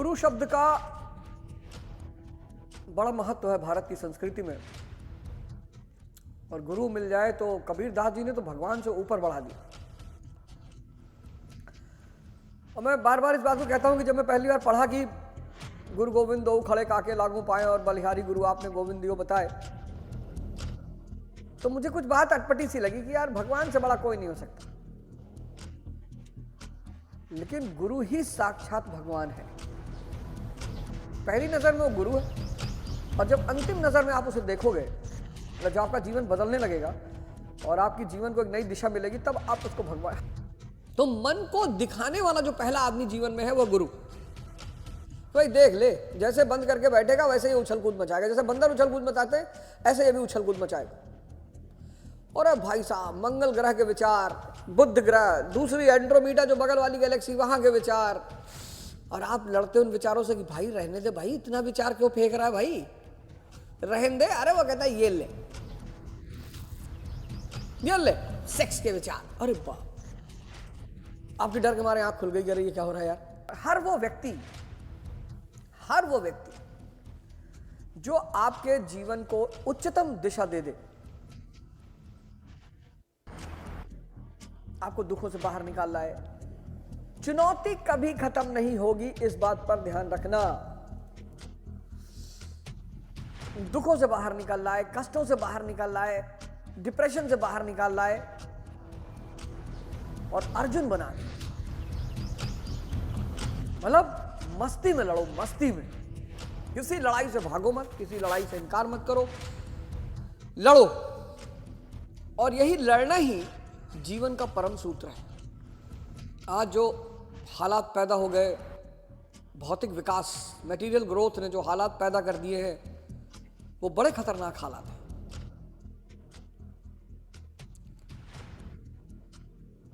गुरु शब्द का बड़ा महत्व है भारत की संस्कृति में। और गुरु मिल जाए तो कबीर दास जी ने तो भगवान से ऊपर बढ़ा दिया। और मैं बार बार इस बात को कहता हूं कि जब मैं पहली बार पढ़ा कि गुरु गोविंद दो खड़े काके लागू पाए और बलिहारी गुरु आपने गोविंद दियो बताए, तो मुझे कुछ बात अटपटी सी लगी कि यार भगवान से बड़ा कोई नहीं हो सकता। लेकिन गुरु ही साक्षात भगवान है। पहली नजर में वो गुरु है और जब अंतिम नजर में आप उसे देखोगे, जब आपका जीवन बदलने लगेगा और आपकी जीवन को एक नई दिशा मिलेगी, तब आप उसको भगवान। तो मन को दिखाने वाला जो पहला आदमी जीवन में है वो गुरु। तो भाई देख ले, जैसे बंद करके बैठेगा वैसे ही उछल कूद मचाएगा। जैसे बंदर उछल कूद मचाते हैं ऐसे ये भी उछल कूद मचाएगा। और अब भाई साहब, मंगल ग्रह के विचार, बुध ग्रह, दूसरी एंड्रोमीडा जो बगल वाली गैलेक्सी, वहां के विचार, और आप लड़ते उन विचारों से कि भाई रहने दे भाई, इतना विचार क्यों फेंक रहा है भाई, रहने दे। अरे वो कहता है ये ले सेक्स के विचार। अरे बाप, आपके डर के मारे आंख खुल गई, अरे ये क्या हो रहा है यार। हर वो व्यक्ति जो आपके जीवन को उच्चतम दिशा दे दे, आपको दुखों से बाहर निकाल लाए। चुनौती कभी खत्म नहीं होगी, इस बात पर ध्यान रखना। दुखों से बाहर निकाल लाए, कष्टों से बाहर निकाल लाए, डिप्रेशन से बाहर निकाल लाए और अर्जुन बना दे। मतलब मस्ती में लड़ो, मस्ती में। किसी लड़ाई से भागो मत, किसी लड़ाई से इनकार मत करो, लड़ो। और यही लड़ना ही जीवन का परम सूत्र है। आज जो हालात पैदा हो गए, भौतिक विकास, मटेरियल ग्रोथ ने जो हालात पैदा कर दिए हैं, वो बड़े खतरनाक हालात हैं।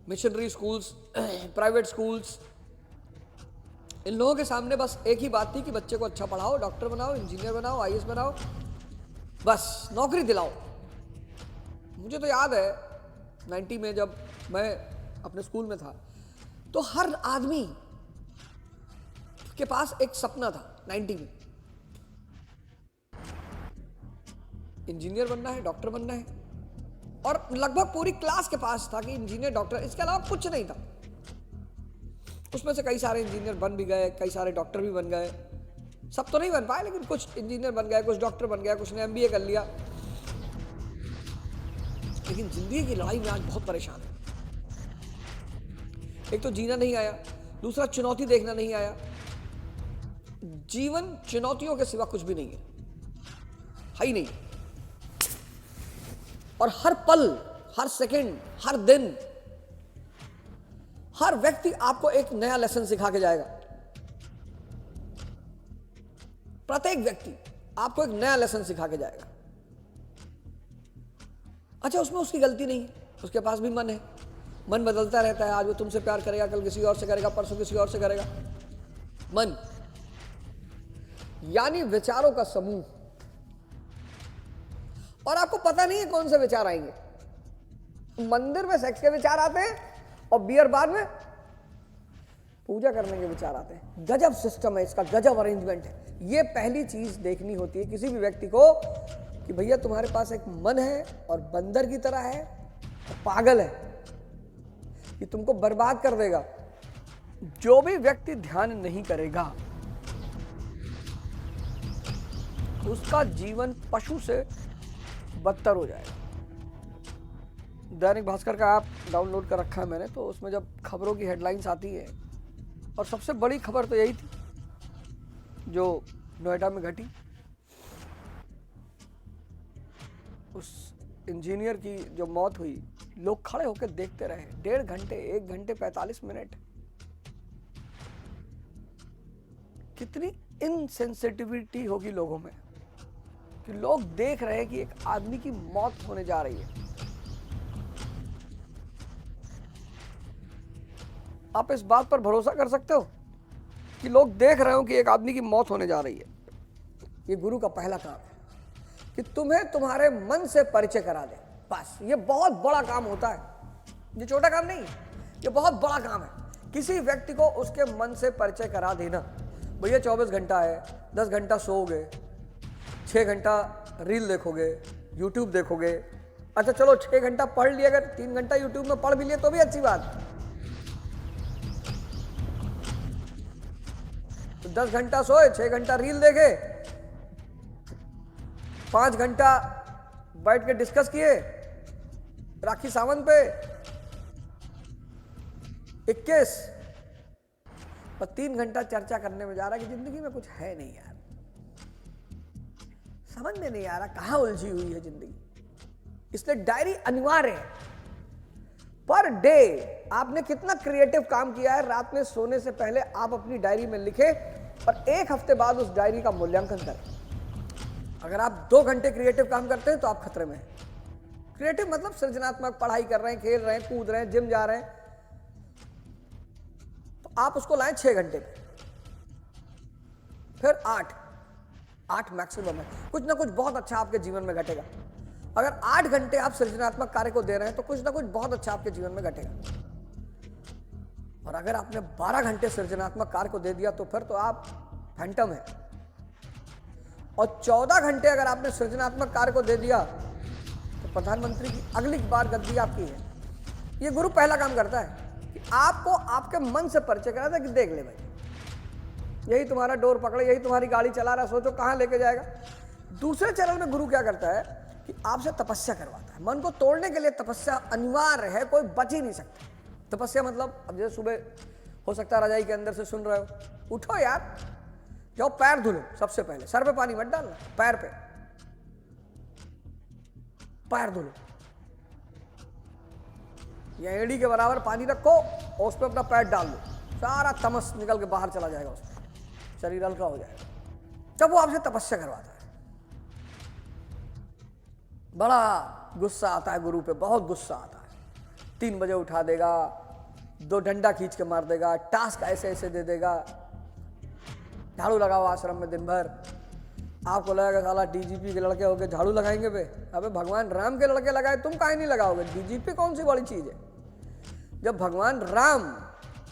मिशनरी स्कूल्स, प्राइवेट स्कूल्स, इन लोगों के सामने बस एक ही बात थी कि बच्चे को अच्छा पढ़ाओ, डॉक्टर बनाओ, इंजीनियर बनाओ, आईएएस बनाओ, बस नौकरी दिलाओ। मुझे तो याद है 90 में जब मैं अपने स्कूल में था, तो हर आदमी के पास एक सपना था 90 में, इंजीनियर बनना है, डॉक्टर बनना है। और लगभग पूरी क्लास के पास था कि इंजीनियर, डॉक्टर, इसके अलावा कुछ नहीं था। उसमें से कई सारे इंजीनियर बन भी गए, कई सारे डॉक्टर भी बन गए। सब तो नहीं बन पाए, लेकिन कुछ इंजीनियर बन गए, कुछ डॉक्टर बन गया, कुछ ने एमबीए कर लिया। लेकिन जिंदगी की लड़ाई में आज बहुत परेशान है। एक तो जीना नहीं आया, दूसरा चुनौती देखना नहीं आया। जीवन चुनौतियों के सिवा कुछ भी नहीं है ही नहीं। और हर पल, हर सेकंड, हर दिन, हर व्यक्ति आपको एक नया लेसन सिखा के जाएगा। प्रत्येक व्यक्ति आपको एक नया लेसन सिखा के जाएगा। अच्छा, उसमें उसकी गलती नहीं है, उसके पास भी मन है, मन बदलता रहता है। आज वो तुमसे प्यार करेगा, कल किसी और से करेगा, परसों किसी और से करेगा। मन यानी विचारों का समूह, और आपको पता नहीं है कौन से विचार आएंगे। मंदिर में सेक्स के विचार आते हैं और बियर बार में पूजा करने के विचार आते हैं। गजब सिस्टम है इसका, गजब अरेंजमेंट है। ये पहली चीज देखनी होती है किसी भी व्यक्ति को कि भैया तुम्हारे पास एक मन है और बंदर की तरह है, पागल है, ये तुमको बर्बाद कर देगा। जो भी व्यक्ति ध्यान नहीं करेगा उसका जीवन पशु से बदतर हो जाएगा। दैनिक भास्कर का ऐप डाउनलोड कर रखा है मैंने, तो उसमें जब खबरों की हेडलाइंस आती है, और सबसे बड़ी खबर तो यही थी जो नोएडा में घटी। उस इंजीनियर की जो मौत हुई, लोग खड़े होकर देखते रहे 1.5 घंटे, 1 घंटे 45 मिनट। कितनी इनसेंसिटिविटी होगी लोगों में कि लोग देख रहे हैं कि एक आदमी की मौत होने जा रही है। आप इस बात पर भरोसा कर सकते हो कि लोग देख रहे हो कि एक आदमी की मौत होने जा रही है। ये गुरु का पहला काम है कि तुम्हें तुम्हारे मन से परिचय करा दे। बस ये बहुत बड़ा काम होता है, ये छोटा काम नहीं, ये बहुत बड़ा काम है। किसी व्यक्ति को उसके मन से परिचय करा देना, भैया 24 घंटा है, 10 घंटा सोओगे, 6 घंटा रील देखोगे, यूट्यूब देखोगे। अच्छा चलो 6 घंटा पढ़ लिया, अगर 3 घंटा यूट्यूब में पढ़ भी लिया तो भी अच्छी बात। तो 10 घंटा सोए, 6 घंटा रील देखे, 5 घंटा बैठ के डिस्कस किए राखी सावंत पे, 21 पर 3 घंटा चर्चा करने में जा रहा है कि जिंदगी में कुछ है नहीं यार, समझ में नहीं आ रहा कहां उलझी हुई है जिंदगी। इसलिए डायरी अनिवार्य है। पर डे आपने कितना क्रिएटिव काम किया है, रात में सोने से पहले आप अपनी डायरी में लिखे और 1 हफ्ते बाद उस डायरी का मूल्यांकन करें। अगर आप 2 घंटे क्रिएटिव काम करते हैं तो आप खतरे में हैं। क्रिएटिव मतलब सृजनात्मक, पढ़ाई कर रहे हैं, खेल रहे हैं, कूद रहे हैं, जिम जा रहे हैं, तो आप उसको लाएं 6 घंटे पे, फिर 8 मैक्सिमम है। कुछ ना कुछ बहुत अच्छा आपके जीवन में घटेगा। अगर 8 घंटे आप सृजनात्मक कार्य को दे रहे हैं तो कुछ ना कुछ बहुत अच्छा आपके जीवन में घटेगा। और अगर आपने 12 घंटे सृजनात्मक कार्य को दे दिया तो फिर तो आप फैंटम है। और 14 घंटे अगर आपने सृजनात्मक कार्य को दे दिया तो प्रधानमंत्री की अगली बार गद्दी आपकी है। ये गुरु पहला काम करता है कि आपको आपके मन से परिचय कराता है कि देख ले भाई, यही तुम्हारा डोर पकड़े, यही तुम्हारी गाड़ी चला रहा है, सोचो कहां लेके जाएगा। दूसरे चरण में गुरु क्या करता है कि आपसे तपस्या करवाता है। मन को तोड़ने के लिए तपस्या अनिवार्य है, कोई बच ही नहीं सकता। तपस्या मतलब अब जैसे सुबह हो सकता है रजाई के अंदर से सुन रहे हो, उठो यार, जाओ पैर धुलो। सबसे पहले सर पे पानी मत डालना, पैर पे पैर धुलो, या एड़ी के बराबर पानी रखो और उस पर अपना पैर डाल दो, सारा तमस निकल के बाहर चला जाएगा, उसमें शरीर हल्का हो जाएगा। तब वो आपसे तपस्या करवाता है। बड़ा गुस्सा आता है गुरु पे, बहुत गुस्सा आता है। 3 बजे उठा देगा, 2 डंडा खींच के मार देगा, टास्क ऐसे ऐसे दे देगा, झाड़ू लगाओ आश्रम में दिन भर। आपको लगेगा साला डीजीपी के लड़के होके झाड़ू लगाएंगे बे, अबे भगवान राम के लड़के लगाए, तुम काहे नहीं लगाओगे? डीजीपी कौन सी बड़ी चीज है? जब भगवान राम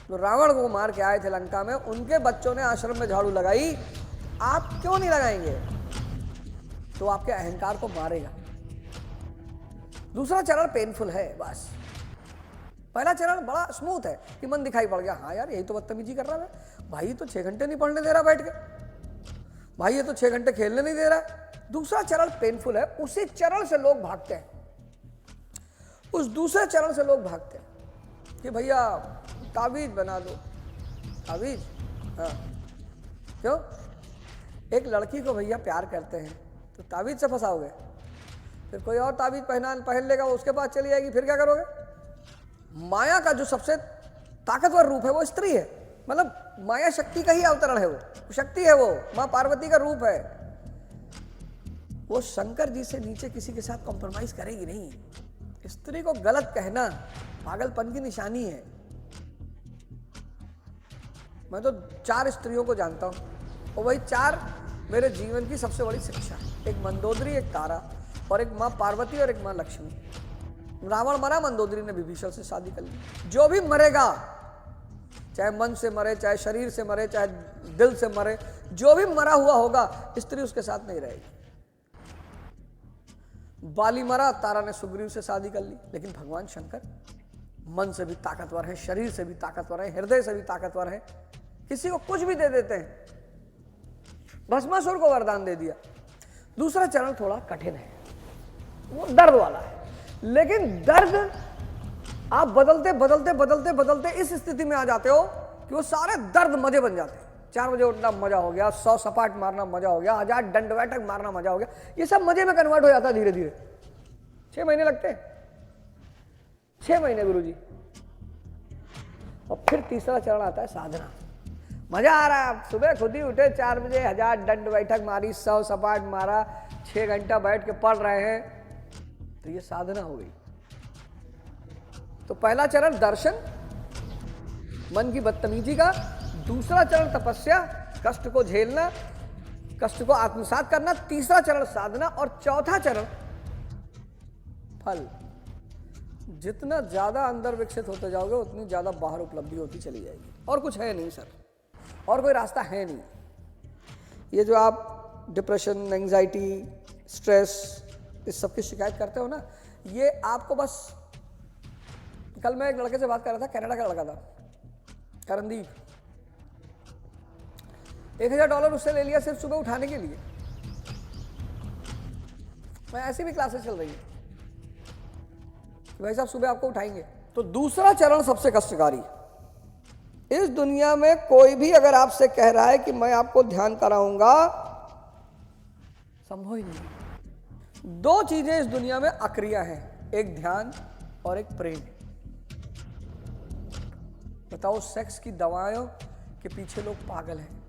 जो रावण को मार के आए थे लंका में, उनके बच्चों ने आश्रम में झाड़ू लगाई, आप क्यों नहीं लगाएंगे? तो आपके अहंकार को मारेगा। दूसरा चरण पेनफुल है बस। पहला चरण बड़ा स्मूथ है कि मन दिखाई पड़ गया, हाँ यार यही तो बदतमीजी कर रहा है भाई, तो 6 घंटे नहीं पढ़ने दे रहा बैठ के, भाई ये तो 6 घंटे खेलने नहीं दे रहा है। दूसरा चरण पेनफुल है, उसी चरण से लोग भागते हैं। उस दूसरे चरण से लोग भागते हैं कि भैया ताबीज बना दो, ताबीज, हाँ क्यों? एक लड़की को भैया प्यार करते हैं तो ताबीज से फंसाओगे, फिर कोई और ताबीज पहन लेगा, वो उसके पास चली जाएगी, फिर क्या करोगे? माया का जो सबसे ताकतवर रूप है वो स्त्री है, मतलब माया शक्ति का ही अवतरण है, वो शक्ति है, वो मां पार्वती का रूप है। वो शंकर जी से नीचे किसी के साथ कॉम्प्रोमाइज करेगी नहीं। स्त्री को गलत कहना पागलपन की निशानी है। मैं तो 4 स्त्रियों को जानता हूं और वही 4 मेरे जीवन की सबसे बड़ी शिक्षा है। एक मंदोदरी, एक तारा, और एक मां पार्वती और एक मां लक्ष्मी। रावण मरा, मंदोदरी ने विभीषण से शादी कर ली। जो भी मरेगा, चाहे मन से मरे, चाहे शरीर से मरे, चाहे दिल से मरे, जो भी मरा हुआ होगा स्त्री उसके साथ नहीं रहेगी। बाली मरा, तारा ने सुग्रीव से शादी कर ली, लेकिन भगवान शंकर मन से भी ताकतवर है, शरीर से भी ताकतवर है, हृदय से भी ताकतवर है, किसी को कुछ भी दे देते हैं। भस्मासुर को वरदान दे दिया। दूसरा चरण थोड़ा कठिन है, वो दर्द वाला है, लेकिन दर्द आप बदलते बदलते बदलते बदलते इस स्थिति में आ जाते हो कि वो सारे दर्द मजे बन जाते हैं। 4 बजे उठना मजा हो गया, 100 सपाट मारना मजा हो गया, 1000 दंड बैठक मारना मजा हो गया, ये सब मजे में कन्वर्ट हो जाता है धीरे धीरे। 6 महीने लगते हैं, 6 महीने गुरुजी। और फिर तीसरा चरण आता है साधना। मजा आ रहा है, सुबह खुद ही उठे 4 बजे, 1000 दंड बैठक मारी, 100 सपाट मारा, 6 घंटा बैठ के पढ़ रहे हैं, तो ये साधना हो गई। तो पहला चरण दर्शन, मन की बदतमीजी का। दूसरा चरण तपस्या, कष्ट को झेलना, कष्ट को आत्मसात करना। तीसरा चरण साधना, और चौथा चरण फल। जितना ज्यादा अंदर विकसित होते जाओगे उतनी ज्यादा बाहर उपलब्धि होती चली जाएगी। और कुछ है नहीं सर, और कोई रास्ता है नहीं। ये जो आप डिप्रेशन, एंजाइटी, स्ट्रेस, इस सब की शिकायत करते हो ना, ये आपको बस, कल मैं एक लड़के से बात कर रहा था, कनाडा का लड़का था, करनदीप। $1000 उससे ले लिया सिर्फ सुबह उठाने के लिए। मैं ऐसी भी क्लासेस चल रही है भाई साहब सुबह आपको उठाएंगे। तो दूसरा चरण सबसे कष्टकारी। इस दुनिया में कोई भी अगर आपसे कह रहा है कि मैं आपको ध्यान कराऊंगा, संभव ही नहीं। दो चीजें इस दुनिया में अक्रिया हैं, एक ध्यान और एक प्रेम। बताओ, सेक्स की दवाओं के पीछे लोग पागल हैं।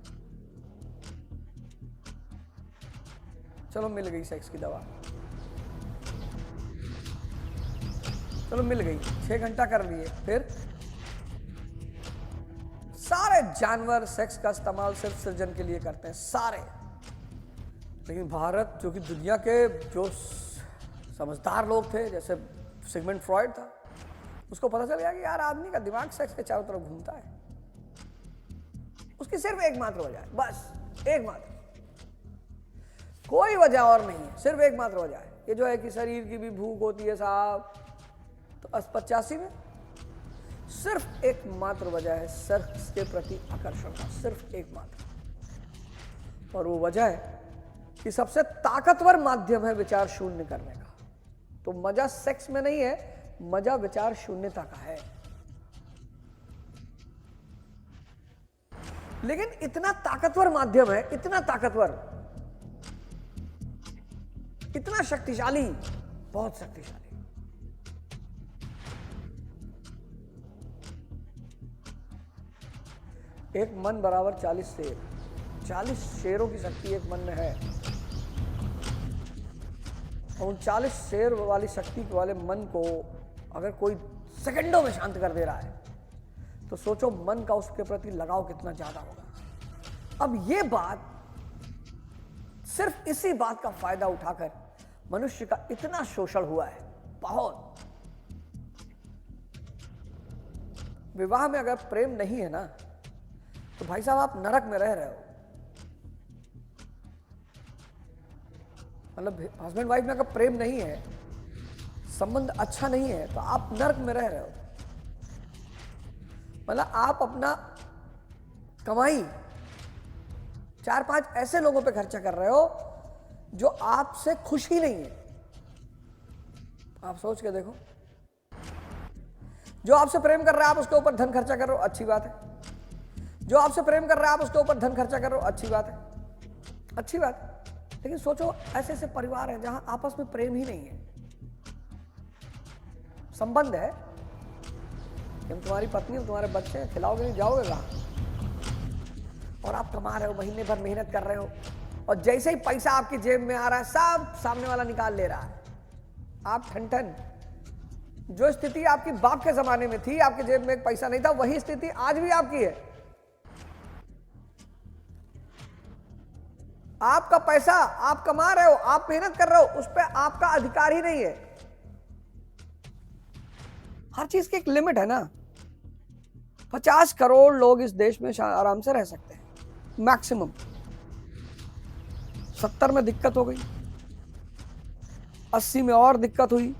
चलो मिल गई सेक्स की दवा, चलो मिल गई, 6 घंटा कर लिए, फिर सारे जानवर सेक्स का इस्तेमाल सिर्फ सृजन के लिए करते हैं, सारे। लेकिन भारत, जो कि दुनिया के जो समझदार लोग थे, जैसे सिगमंड फ्रॉइड था, उसको पता चल गया कि यार आदमी का दिमाग सेक्स के चारों तरफ घूमता है। उसकी सिर्फ एकमात्र वजह है, बस एकमात्र, कोई वजह और नहीं है, सिर्फ एकमात्र वजह है। ये जो है कि शरीर की भी भूख होती है साहब, तो 85 में सिर्फ एकमात्र वजह है सेक्स के प्रति आकर्षण का, सिर्फ एकमात्र। और वो वजह है कि सबसे ताकतवर माध्यम है विचार शून्य करने का। तो मजा सेक्स में नहीं है, मजा विचार शून्यता का है। लेकिन इतना ताकतवर माध्यम है, इतना ताकतवर, इतना शक्तिशाली, बहुत शक्तिशाली। एक मन बराबर 40 शेर, 40 शेरों की शक्ति एक मन में है। और उन 40 शेर वाली शक्ति वाले मन को अगर कोई सेकंडों में शांत कर दे रहा है, तो सोचो मन का उसके प्रति लगाव कितना ज्यादा होगा। अब ये बात, सिर्फ इसी बात का फायदा उठाकर मनुष्य का इतना शोषण हुआ है, बहुत। विवाह में अगर प्रेम नहीं है ना, तो भाई साहब आप नरक में रह रहे हो। मतलब हस्बैंड वाइफ में अगर प्रेम नहीं है, संबंध अच्छा नहीं है, तो आप नरक में रह रहे हो। मतलब आप अपना कमाई 4-5 ऐसे लोगों पे खर्चा कर रहे हो जो आपसे खुश ही नहीं है। आप सोच के देखो, जो आपसे प्रेम कर रहा है आप उसके ऊपर धन खर्चा कर रहे हो, अच्छी बात है। जो आपसे प्रेम कर रहा है आप उसके ऊपर धन खर्चा कर रहे हो, अच्छी बात है, अच्छी बात है। लेकिन सोचो ऐसे ऐसे परिवार हैं जहां आपस में प्रेम ही नहीं है, संबंध है कि हम तुम्हारी पत्नी, हम तुम्हारे बच्चे हैं, खिलाओगे नहीं, जाओगे कहां? और आप कमा रहे हो, महीने भर मेहनत कर रहे हो, और जैसे ही पैसा आपकी जेब में आ रहा है, सब सामने वाला निकाल ले रहा है। आप ठन ठन। जो स्थिति आपकी बाप के जमाने में थी, आपके जेब में एक पैसा नहीं था, वही स्थिति आज भी आपकी है। आपका पैसा आप कमा रहे हो, आप मेहनत कर रहे हो, उस पर आपका अधिकार ही नहीं है। हर चीज की एक लिमिट है ना। 50 करोड़ लोग इस देश में आराम से रह सकते हैं, मैक्सिमम। 70 में दिक्कत हो गई, 80 में और दिक्कत हुई,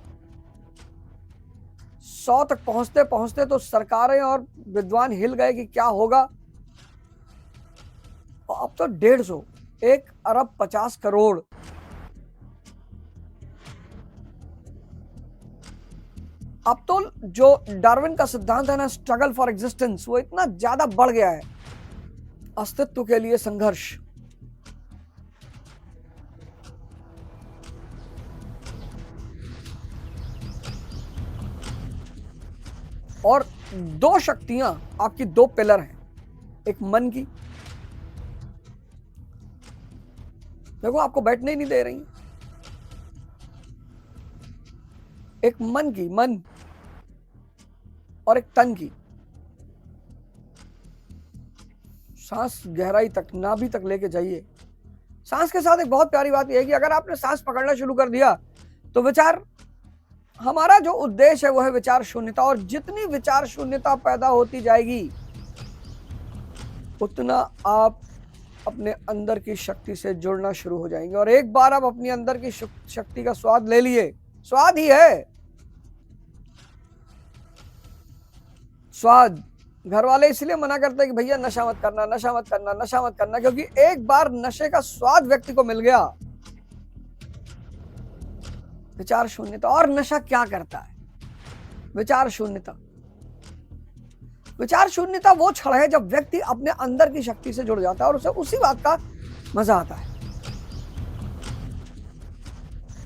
100 तक पहुंचते पहुंचते तो सरकारें और विद्वान हिल गए कि क्या होगा। और अब तो 150, 1 अरब 50 करोड़। अब तो जो डार्विन का सिद्धांत है ना, स्ट्रगल फॉर एग्जिस्टेंस, वो इतना ज्यादा बढ़ गया है, अस्तित्व के लिए संघर्ष। और 2 शक्तियां आपकी, 2 पिलर हैं, एक मन की, देखो आपको बैठने ही नहीं दे रही, एक मन की, मन, और एक तन की। सांस गहराई तक, नाभि तक लेके जाइए। सांस के साथ एक बहुत प्यारी बात यह है कि अगर आपने सांस पकड़ना शुरू कर दिया तो विचार, हमारा जो उद्देश्य है वो है विचार शून्यता। और जितनी विचार शून्यता पैदा होती जाएगी, उतना आप अपने अंदर की शक्ति से जुड़ना शुरू हो जाएंगे। और एक बार आप अपनी अंदर की शक्ति का स्वाद ले लिए, स्वाद ही है स्वाद। घर वाले इसलिए मना करते हैं कि भैया नशा मत करना, नशा मत करना, नशा मत करना, क्योंकि एक बार नशे का स्वाद व्यक्ति को मिल गया, विचार शून्यता। और नशा क्या करता है? विचार शून्यता। विचार शून्यता वो क्षण है जब व्यक्ति अपने अंदर की शक्ति से जुड़ जाता है और उसे उसी बात का मजा आता है।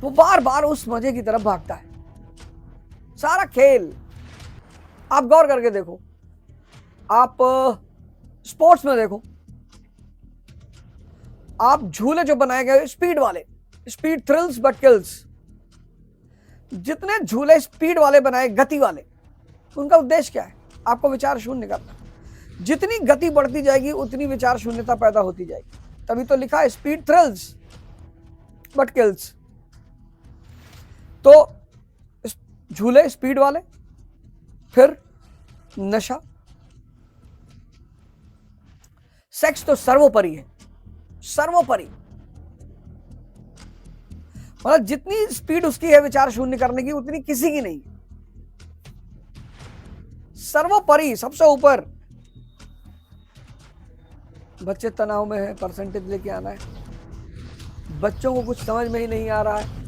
वो बार बार उस मजे की तरफ भागता है। सारा खेल आप गौर करके देखो, आप स्पोर्ट्स में देखो, आप झूले जो बनाए गए स्पीड वाले, स्पीड थ्रिल्स बट किल्स, जितने झूले स्पीड वाले बनाए, गति वाले, उनका उद्देश्य क्या है? आपको विचार शून्य करना। जितनी गति बढ़ती जाएगी उतनी विचार शून्यता पैदा होती जाएगी। तभी तो लिखा है स्पीड थ्रिल्स बट किल्स। तो झूले स्पीड वाले, फिर नशा, सेक्स तो सर्वोपरि है, सर्वोपरि। मतलब जितनी स्पीड उसकी है विचार शून्य करने की, उतनी किसी की नहीं। सर्वोपरि, सबसे ऊपर। बच्चे तनाव में है, परसेंटेज लेके आना है। बच्चों को कुछ समझ में ही नहीं आ रहा है।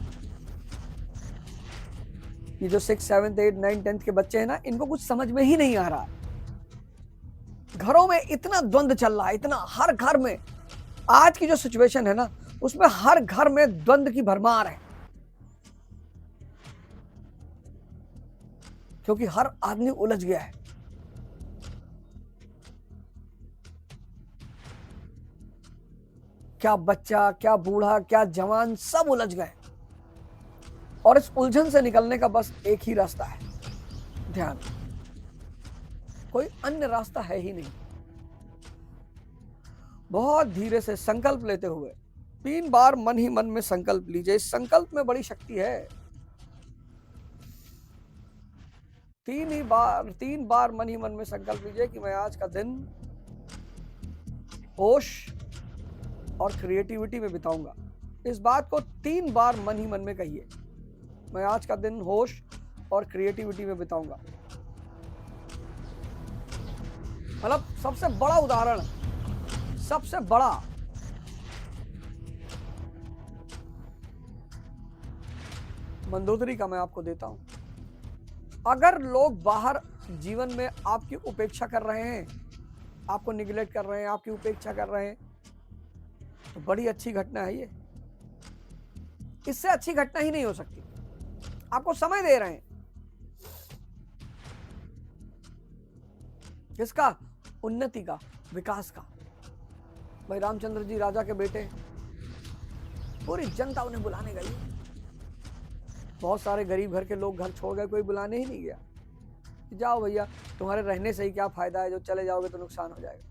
ये जो 6, 7, 8, 9, 10 के बच्चे हैं ना, इनको कुछ समझ में ही नहीं आ रहा। घरों में इतना द्वंद्व चल रहा है, इतना, हर घर में। आज की जो सिचुएशन है ना, उसमें हर घर में द्वंद्व की भरमार है, क्योंकि हर आदमी उलझ गया है। क्या बच्चा, क्या बूढ़ा, क्या जवान, सब उलझ गए। और इस उलझन से निकलने का बस एक ही रास्ता है, ध्यान। कोई अन्य रास्ता है ही नहीं। बहुत धीरे से संकल्प लेते हुए 3 बार मन ही मन में संकल्प लीजिए। इस संकल्प में बड़ी शक्ति है। 3 बार मन ही मन में संकल्प लीजिए कि मैं आज का दिन होश और क्रिएटिविटी में बिताऊंगा। इस बात को 3 बार मन ही मन में कहिए, मैं आज का दिन होश और क्रिएटिविटी में बिताऊंगा। मतलब सबसे बड़ा उदाहरण, सबसे बड़ा, मंदोदरी का मैं आपको देता हूं। अगर लोग बाहर जीवन में आपकी उपेक्षा कर रहे हैं, आपको निगलेक्ट कर रहे हैं, आपकी उपेक्षा कर रहे हैं, तो बड़ी अच्छी घटना है ये। इससे अच्छी घटना ही नहीं हो सकती। आपको समय दे रहे हैं, किसका? उन्नति का, विकास का। भाई रामचंद्र जी राजा के बेटे, पूरी जनता उन्हें बुलाने गई। बहुत सारे गरीब घर के लोग घर छोड़ गए, कोई बुलाने ही नहीं गया। जाओ भैया, तुम्हारे रहने से ही क्या फायदा है, जो चले जाओगे तो नुकसान हो जाएगा।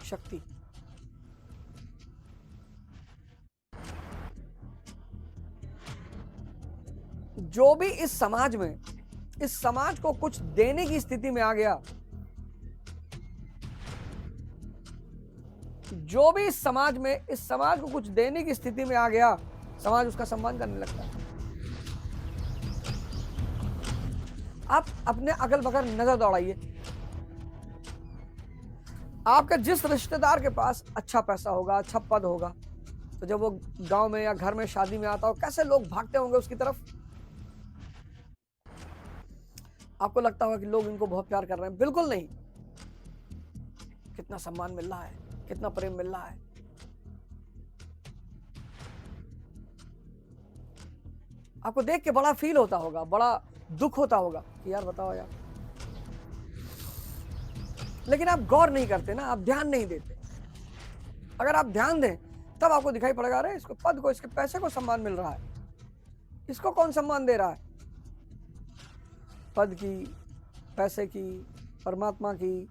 शक्ति। जो भी इस समाज को कुछ देने की स्थिति में आ गया, जो भी इस समाज को कुछ देने की स्थिति में आ गया, समाज उसका सम्मान करने लगता है। आप अपने अगल बगल नजर दौड़ाइए। आपके जिस रिश्तेदार के पास अच्छा पैसा होगा, अच्छा पद होगा, तो जब वो गांव में या घर में शादी में आता हो, कैसे लोग भागते होंगे उसकी तरफ। आपको लगता होगा कि लोग इनको बहुत प्यार कर रहे हैं। बिल्कुल नहीं। कितना सम्मान मिल रहा है, कितना प्रेम मिल रहा है। आपको देख के बड़ा फील होता होगा, बड़ा दुख होता होगा कि यार बताओ यार। लेकिन आप गौर नहीं करते ना, आप ध्यान नहीं देते। अगर आप ध्यान दें तब आपको दिखाई पड़ेगा, अरे इसको पद को, इसके पैसे को सम्मान मिल रहा है, इसको कौन सम्मान दे रहा है? पद की, पैसे की, परमात्मा की।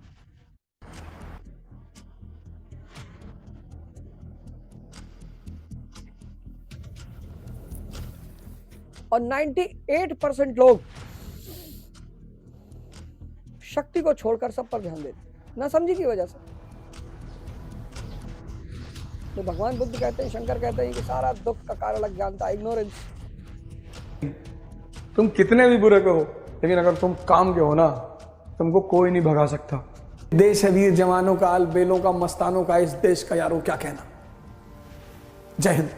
और 98% लोग शक्ति को छोड़कर सब पर ध्यान देते हैं। ना समझी की वजह से। तो भगवान बुद्ध कहते हैं, शंकर कहते हैं कि सारा दुख का कारण अज्ञानता, इग्नोरेंस। तुम कितने भी बुरे कहो, लेकिन अगर तुम काम के हो ना, तुमको कोई नहीं भगा सकता। देश है वीर जवानों का, अलबेलों का, मस्तानों का, इस देश का यारों क्या कहना। जय हिंद।